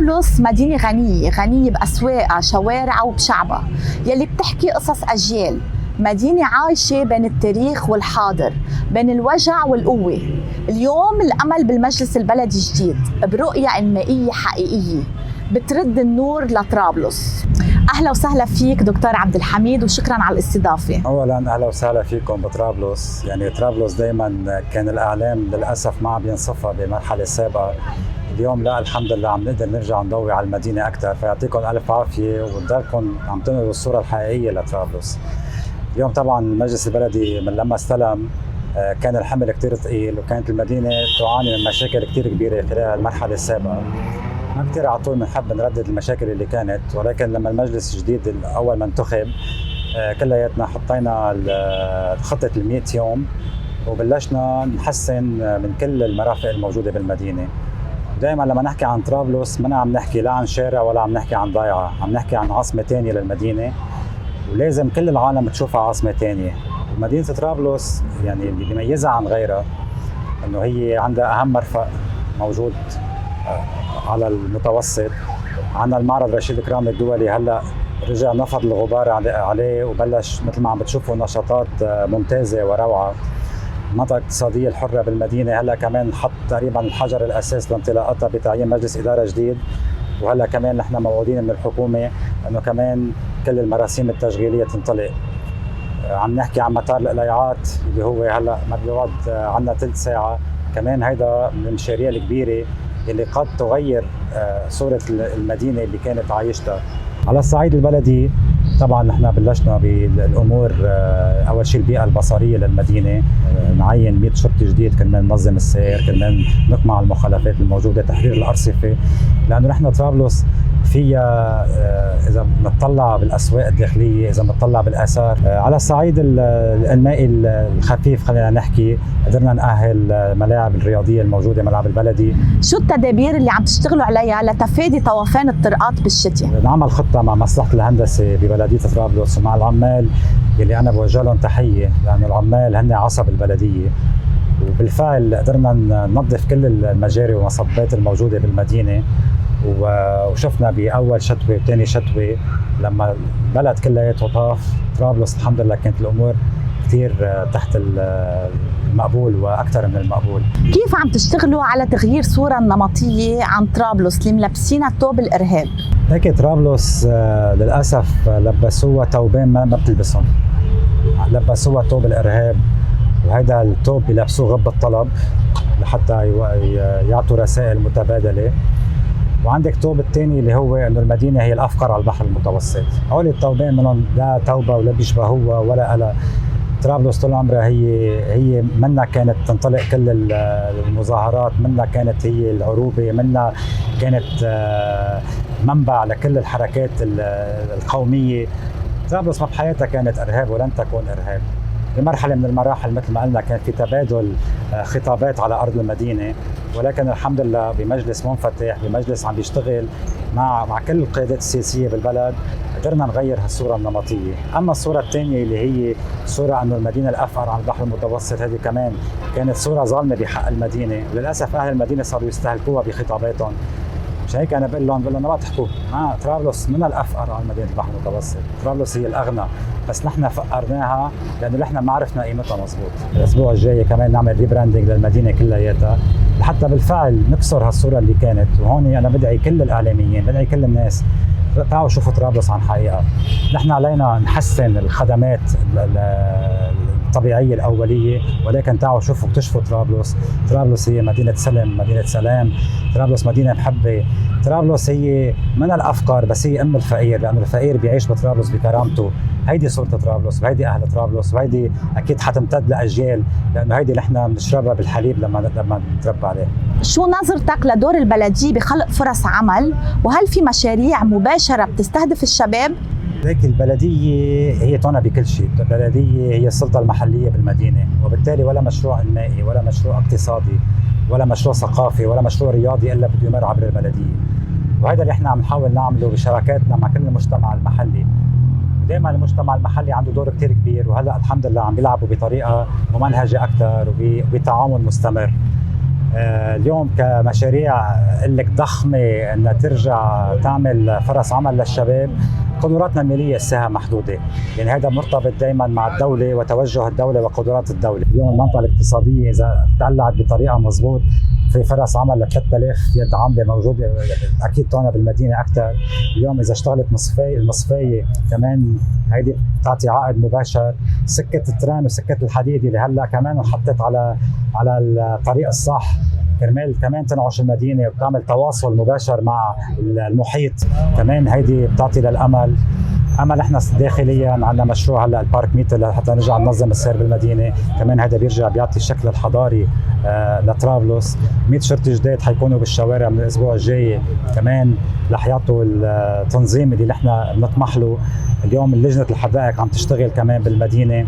طرابلس مدينة غنية بأسواقها شوارعها وبشعبها يلي بتحكي قصص أجيال. مدينة عايشة بين التاريخ والحاضر، بين الوجع والقوة. اليوم الأمل بالمجلس البلدي جديد برؤية إنمائية حقيقية بترد النور لطرابلس. أهلا وسهلا فيك دكتور عبد الحميد وشكرا على الاستضافة. أولا أهلا وسهلا فيكم بطرابلس. يعني طرابلس دايما كان الإعلام للأسف ما عم بينصفها بمرحلة سابقة. اليوم لا، الحمد لله عم نقدر نرجع نضوي على المدينة أكثر، فيعطيكم ألف عافية وتضلكم عم تنقلوا الصورة الحقيقية لطرابلس. اليوم طبعا المجلس البلدي من لما استلم كان الحمل كتير ثقيل، وكانت المدينة تعاني من مشاكل كتير كبيرة خلال المرحلة السابقة. ما كتير على طول بنحب نردد المشاكل اللي كانت، ولكن لما المجلس الجديد أول ما انتخب كلياتنا حطينا خطة ال100 يوم وبلشنا نحسن من كل المرافق الموجودة بالمدينة. دائما لما نحكي عن طرابلس ما عم نحكي لا عن شارع ولا عم نحكي عن ضيعة، عم نحكي عن عاصمة تانية للمدينة، ولازم كل العالم تشوفها عاصمة تانية. مدينة طرابلس يعني اللي بيميزها عن غيرها انه هي عندها اهم مرفأ موجود على المتوسط. عندنا المعرض رشيد كرامي الدولي هلا رجع نفض الغبار عليه وبلش مثل ما عم بتشوفوا نشاطات ممتازة وروعة. المنطقة الاقتصادية الحرة بالمدينة هلا كمان حط تقريبا الحجر الأساس لانطلاقتها بتعيين مجلس إدارة جديد، وهلا كمان نحن موعودين من الحكومة انه كمان كل المراسيم التشغيلية تنطلق. عم نحكي عن مطار القليعات اللي هو هلا ما بيقعد عنا ثلث ساعة، كمان هيدا من المشاريع الكبيرة اللي قد تغير صورة المدينة اللي كانت عايشتها. على الصعيد البلدي طبعا نحن بلشنا بالامور، اول شيء البيئه البصريه للمدينه، نعين 100 شرطي جديد كرمال ننظم السير، كرمال نقمع المخالفات الموجوده، تحرير الارصفه، لانه نحن طرابلس فيها اذا بنطلع بالاسواق الداخليه، اذا بنطلع بالاثار. على الصعيد المائي الخفيف خلينا نحكي قدرنا نأهل الملاعب الرياضيه الموجوده، ملعب البلدي. شو التدابير اللي عم تشتغلوا عليها لتفادي طوفان الطرقات بالشتاء؟ نعمل خطه مع مصلحه الهندسه ببلديه طرابلس ومع العمال اللي انا بوجه لهم تحيه، لانه العمال هن عصب البلديه، وبالفعل قدرنا ننظف كل المجاري والمصبات الموجوده بالمدينه. وشفنا باول شتوه وثاني شتوه لما البلد كلياته طاف، طرابلس الحمد لله كانت الامور كثير تحت المقبول واكثر من المقبول. كيف عم تشتغلوا على تغيير صوره نمطيه عن طرابلس اللي ملبسينها ثوب الارهاب؟ هيك طرابلس للاسف لبسوها ثوبين ما بتلبسهم، لبسوها ثوب الارهاب، وهذا الثوب بيلبسوه غب الطلب لحتى يعطوا رسائل متبادله. وعندك ثوب الثاني اللي هو انه المدينه هي الافقر على البحر المتوسط. هول الثوبين منهم لا توبه ولا بيشبهوها ولا قلق. طرابلس طول عمرها هي منها كانت تنطلق كل المظاهرات، منها كانت هي العروبه، منها كانت منبع لكل الحركات القوميه. طرابلس ما بحياتها كانت ارهاب ولن تكون ارهاب. بمرحله من المراحل مثل ما قلنا كان في تبادل خطابات على ارض المدينه، ولكن الحمد لله بمجلس منفتح، بمجلس عم بيشتغل مع كل القيادات السياسيه بالبلد، قدرنا نغير هالصوره النمطيه. اما الصوره الثانيه اللي هي صوره انه المدينه الافقر على البحر المتوسط، هذه كمان كانت صوره ظالمه بحق المدينه، وللاسف اهل المدينه صاروا يستهلكوها بخطاباتهم. مشان هيك انا بقول لهم ما تحكوا طرابلس من الافقر على مدينه البحر المتوسط، طرابلس هي الاغنى، بس نحن فقرناها لانه نحن ما عرفنا قيمتها مضبوط. الاسبوع الجاي كمان نعمل ريبراندنج للمدينه كلياتها لحتى بالفعل نكسر هالصوره اللي كانت. وهون انا بدعي كل الاعلاميين، بدعي كل الناس، تعالوا شوفوا طرابلس عن حقيقه. نحن علينا نحسن الخدمات الطبيعيه الاوليه، ولكن تعالوا شوفوا اكتشفوا طرابلس. طرابلس هي مدينه سلم، مدينه سلام، طرابلس مدينه محبه، طرابلس هي من الافقر بس هي ام الفقير، لانه الفقير بيعيش بطرابلس بكرامته. هيدي صورة طرابلس وهيدي اهل طرابلس، وهيدي اكيد حتمتد لاجيال، لانه هيدي نحن بنشربها بالحليب لما نتربى عليه. شو نظرتك لدور البلديه بخلق فرص عمل، وهل في مشاريع مباشره بتستهدف الشباب؟ لكن البلديه هي تعنى بكل شيء، البلديه هي السلطه المحليه بالمدينه، وبالتالي ولا مشروع انمائي ولا مشروع اقتصادي ولا مشروع ثقافي ولا مشروع رياضي الا بده يمر عبر البلديه. وهذا اللي احنا عم نحاول نعمله بشراكاتنا مع كل المجتمع المحلي. دائما المجتمع المحلي عنده دور كتير كبير، وهلا الحمد لله عم بيلعبوا بطريقه ممنهجه اكثر وبتعاون مستمر. اليوم كمشاريع لك ضخمه انها ترجع تعمل فرص عمل للشباب، قدراتنا الماليه الساعه محدوده، يعني هذا مرتبط دائما مع الدوله وتوجه الدوله وقدرات الدوله. اليوم المنطقه الاقتصاديه اذا تقلعت بطريقه مضبوط في فرص عمل ل 3000 يد عامله موجوده، اكيد هون بالمدينه اكثر. اليوم اذا اشتغلت المصفايه كمان هيدي بتعطي عائد مباشر. سكه التران وسكه الحديد اللي هلا كمان انحطت على الطريق الصح كرمال كمان تنعش المدينه وبتعمل تواصل مباشر مع المحيط، كمان هيدي بتعطي للامل. اما نحن داخليا عندنا مشروع هلا البارك ميتر حتى نرجع ننظم السير بالمدينه، كمان هذا بيرجع بيعطي الشكل الحضاري لطرابلس. 100 شرطي جداد حيكونوا بالشوارع من الاسبوع الجاي، كمان رح يعطوا التنظيم اللي نحن بنطمح له. اليوم لجنه الحدائق عم تشتغل كمان بالمدينه،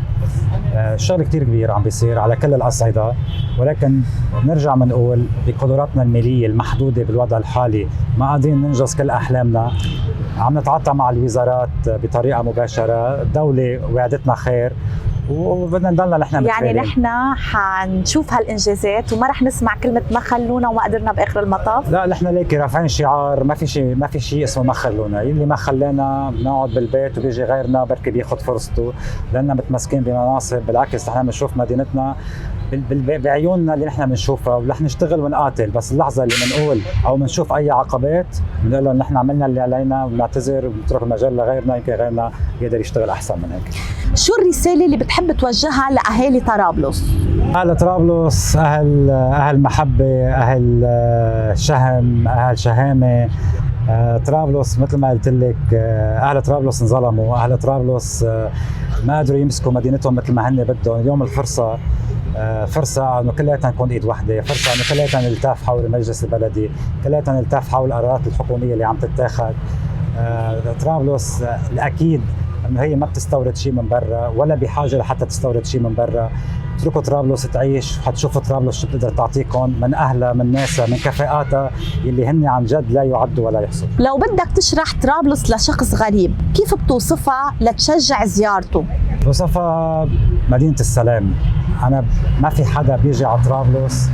شغل كتير كبير عم بيصير على كل الاصعده، ولكن نرجع بنقول بقدراتنا الماليه المحدوده بالوضع الحالي ما قادرين ننجز كل احلامنا. عم نتعاطى مع الوزارات بطريقه مباشره، الدوله وعدتنا خير وبدنا نضلنا نحن يعني نحن حنشوف هالانجازات وما رح نسمع كلمه ما خلونا وما قدرنا باخر المطاف. لا نحن ليكي رافعين شعار ما في شيء اسمه ما خلونا، اللي ما خلانا بنقعد بالبيت وبيجي غيرنا بركي بياخذ فرصته لاننا متمسكين بمناصب. بالعكس نحن بنشوف مدينتنا بعيوننا اللي نحن بنشوفها، ورح نشتغل ونقاتل، بس اللحظه اللي بنقول او بنشوف اي عقبات بنقول لهم نحن عملنا اللي علينا وبنعتذر وبنترك المجال لغيرنا، يمكن غيرنا يقدر يشتغل احسن من هيك. شو الرساله اللي بتحب توجهها لاهالي طرابلس؟ اهل طرابلس اهل محبه، اهل شهم، اهل شهامه. طرابلس مثل ما قلت لك اهل طرابلس انظلموا، اهل طرابلس ما قدروا يمسكوا مدينتهم مثل ما هن بدهم. اليوم الفرصه فرصه انه كلياتنا نكون ايد وحده، فرصه انه كلياتنا نلتف حول المجلس البلدي، كلياتنا نلتف حول القرارات الحكوميه اللي عم تتاخذ. طرابلس الاكيد انه هي ما بتستورد شيء من برا ولا بحاجه لحتى تستورد شيء من برا. اتركوا طرابلس تعيش وحتشوفوا طرابلس شو بتقدر تعطيكم من اهلها، من ناسها، من كفاءاتها اللي هن عن جد لا يعدوا ولا يحصوا. لو بدك تشرح طرابلس لشخص غريب كيف بتوصفها لتشجع زيارته؟ بوصفها مدينه السلام. انا ما في حدا بيجي على طرابلس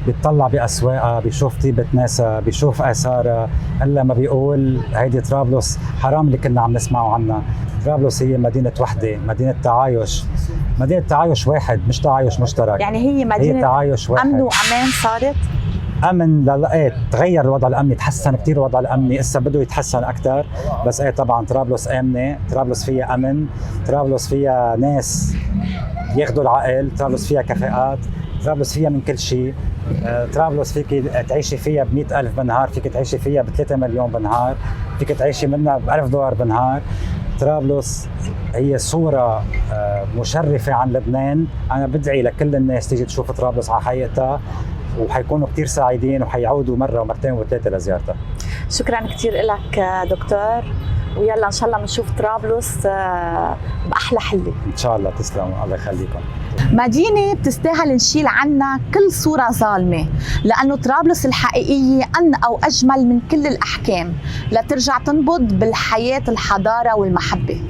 بيطلع باسواقها، بيشوف طيبه ناسها، بيشوف اثارها، الا ما بيقول هيدي طرابلس حرام اللي كنا عم نسمعه عنها. طرابلس هي مدينه وحده، مدينه تعايش، مدينه تعايش واحد مش تعايش مشترك. يعني هي مدينه هي تعايش واحد. امن وامان صارت؟ امن لا تغير الوضع الامني، تحسن كثير الوضع الامني، هسه بده يتحسن اكثر، بس طبعا طرابلس امنه، طرابلس فيها امن، طرابلس فيها ناس ياخذوا العقل، طرابلس فيها كفاءات، طرابلس فيها من كل شيء. طرابلس فيك تعيشي فيها ب100,000 بالنهار، فيك تعيشي فيها ب3 مليون بالنهار، فيك تعيشي منها ب$1000 بالنهار. طرابلس هي صورة مشرفة عن لبنان. أنا بدعي لكل الناس تيجي تشوف طرابلس على حقيقتها، وحيكونوا كتير سعيدين وحيعودوا مرة ومرتين وثلاثة لزيارتها. شكرا كتير لك دكتور، ويلا إن شاء الله بنشوف طرابلس بأحلى حلة. إن شاء الله. تسلموا، الله يخليكم. مدينة بتستاهل نشيل عنها كل صورة ظالمة، لأنه طرابلس الحقيقية أن أو أجمل من كل الأحكام لترجع تنبض بالحياة، الحضارة والمحبة.